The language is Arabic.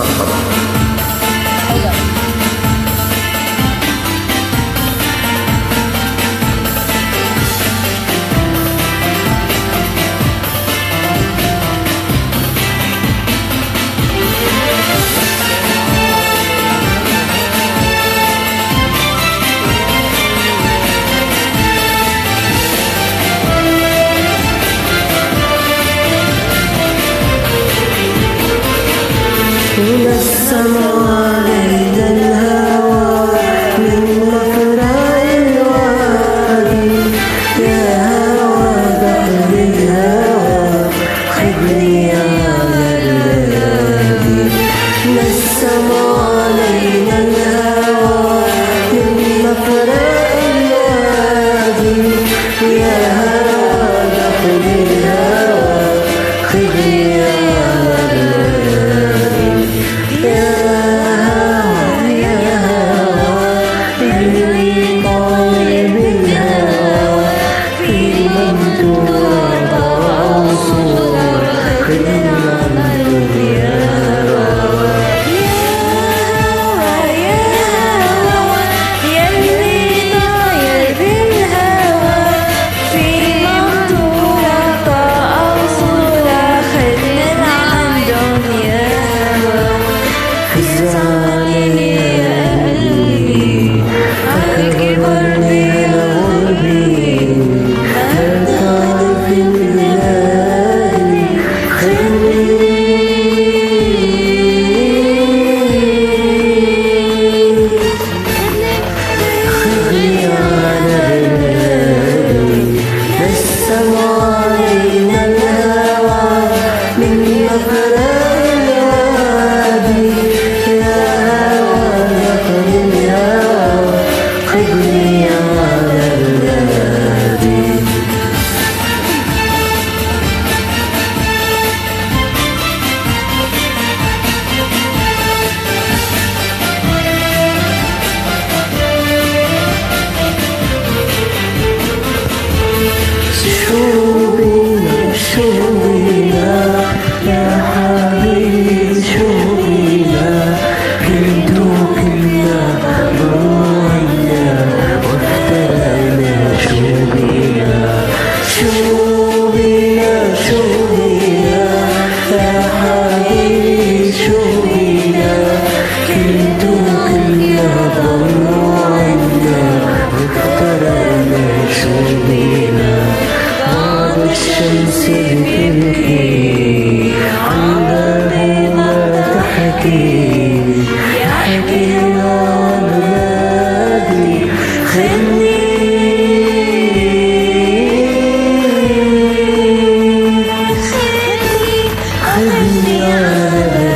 مرحبا. من السماء إلى الهوى من مفرع الوادي، يا هوى بحر الهوى خذني على الهادي. من السماء إلى الهوى من مفرع الوادي، يا هوى بحر الهوى خذني على الهادي. يا هوى يا هوى اللي طالب الهوى في ممدود عصور خذني على الدنيا. الشمس بتبكي عن ما تحكي، يحكي عن بلادي خلني خلني على